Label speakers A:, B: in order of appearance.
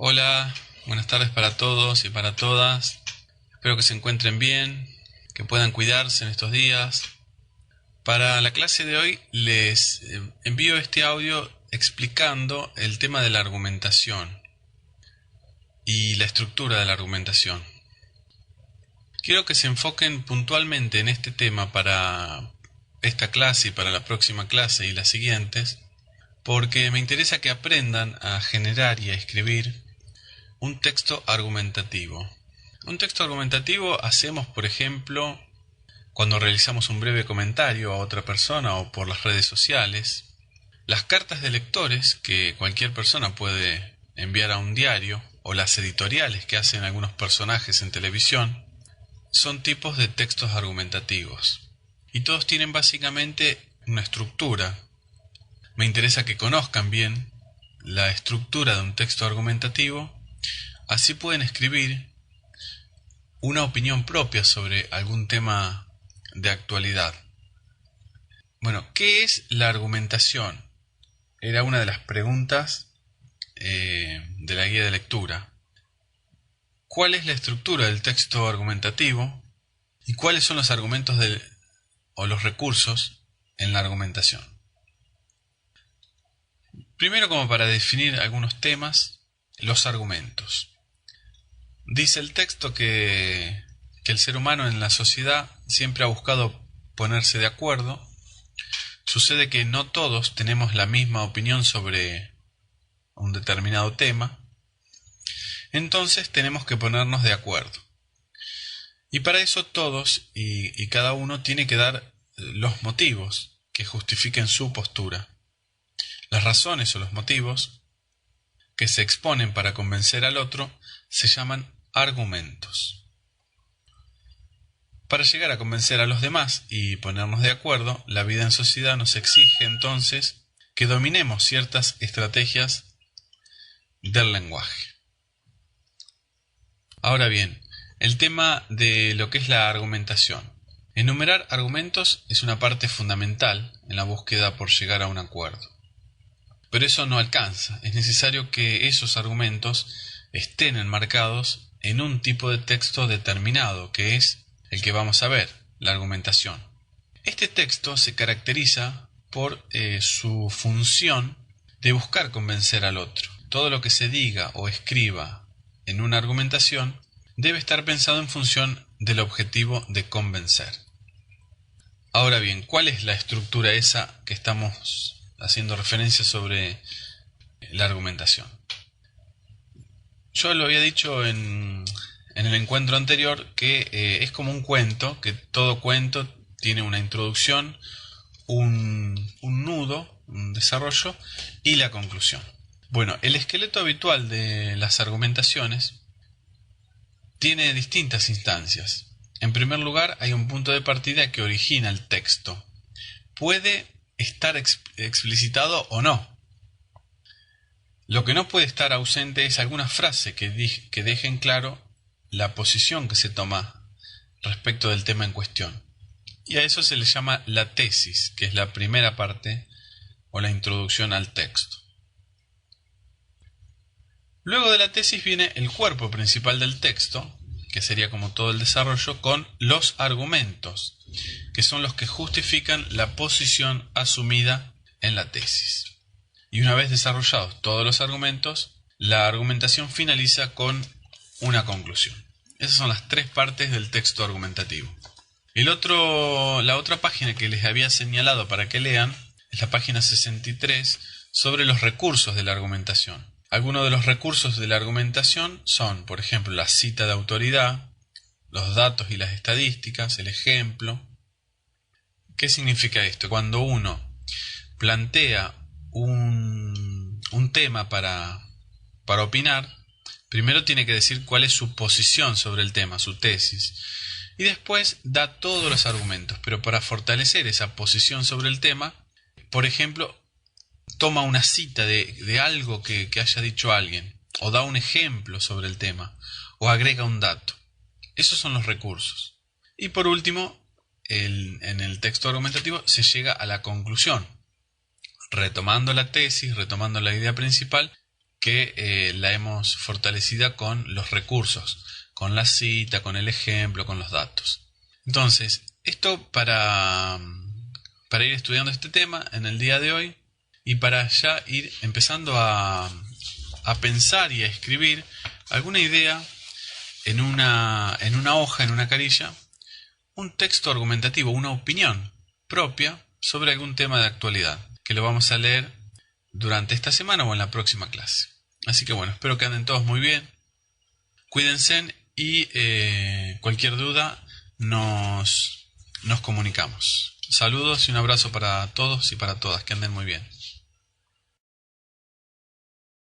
A: Hola, buenas tardes para todos y para todas. Espero que se encuentren bien, que puedan cuidarse en estos días. Para la clase de hoy les envío este audio explicando el tema de la argumentación y la estructura de la argumentación. Quiero que se enfoquen puntualmente en este tema para esta clase y para la próxima clase y las siguientes, porque me interesa que aprendan a generar y a escribir un texto argumentativo. Un texto argumentativo hacemos, por ejemplo, cuando realizamos un breve comentario a otra persona o por las redes sociales. Las cartas de lectores que cualquier persona puede enviar a un diario o las editoriales que hacen algunos personajes en televisión son tipos de textos argumentativos. Y todos tienen básicamente una estructura. Me interesa que conozcan bien la estructura de un texto argumentativo. Así pueden escribir una opinión propia sobre algún tema de actualidad. Bueno, ¿qué es la argumentación? Era una de las preguntas de la guía de lectura. ¿Cuál es la estructura del texto argumentativo? ¿Y cuáles son los argumentos o los recursos en la argumentación? Primero, como para definir algunos temas, los argumentos. Dice el texto que el ser humano en la sociedad siempre ha buscado ponerse de acuerdo. Sucede que no todos tenemos la misma opinión sobre un determinado tema. Entonces tenemos que ponernos de acuerdo. Y para eso todos y cada uno tiene que dar los motivos que justifiquen su postura. Las razones o los motivos que se exponen para convencer al otro se llaman argumentos. Para llegar a convencer a los demás y ponernos de acuerdo, la vida en sociedad nos exige entonces que dominemos ciertas estrategias del lenguaje. Ahora bien, el tema de lo que es la argumentación. Enumerar argumentos es una parte fundamental en la búsqueda por llegar a un acuerdo. Pero eso no alcanza, es necesario que esos argumentos estén enmarcados en un tipo de texto determinado, que es el que vamos a ver, la argumentación. Este texto se caracteriza por su función de buscar convencer al otro. Todo lo que se diga o escriba en una argumentación debe estar pensado en función del objetivo de convencer. Ahora bien, ¿cuál es la estructura esa que estamos haciendo referencia sobre la argumentación? Yo lo había dicho en el encuentro anterior que es como un cuento, que todo cuento tiene una introducción, un nudo, un desarrollo y la conclusión. Bueno, el esqueleto habitual de las argumentaciones tiene distintas instancias. En primer lugar, hay un punto de partida que origina el texto. Puede estar explicitado o no. Lo que no puede estar ausente es alguna frase que dejen claro la posición que se toma respecto del tema en cuestión. Y a eso se le llama la tesis, que es la primera parte o la introducción al texto. Luego de la tesis viene el cuerpo principal del texto, que sería como todo el desarrollo, con los argumentos, que son los que justifican la posición asumida en la tesis. Y una vez desarrollados todos los argumentos, la argumentación finaliza con una conclusión. Esas son las tres partes del texto argumentativo. La otra página que les había señalado para que lean es la página 63 sobre los recursos de la argumentación. Algunos de los recursos de la argumentación son, por ejemplo, la cita de autoridad, los datos y las estadísticas, el ejemplo. ¿Qué significa esto? Cuando uno plantea un tema para opinar, primero tiene que decir cuál es su posición sobre el tema, su tesis, y después da todos los argumentos, pero para fortalecer esa posición sobre el tema, por ejemplo, toma una cita de algo que haya dicho alguien, o da un ejemplo sobre el tema, o agrega un dato. Esos son los recursos. Y por último, en el texto argumentativo se llega a la conclusión, retomando la tesis, retomando la idea principal, que la hemos fortalecida con los recursos, con la cita, con el ejemplo, con los datos. Entonces, esto para ir estudiando este tema en el día de hoy y para ya ir empezando a pensar y a escribir alguna idea en una hoja, en una carilla, un texto argumentativo, una opinión propia sobre algún tema de actualidad, que lo vamos a leer durante esta semana o en la próxima clase. Así que bueno, espero que anden todos muy bien, cuídense y cualquier duda nos comunicamos. Saludos y un abrazo para todos y para todas, que anden muy bien.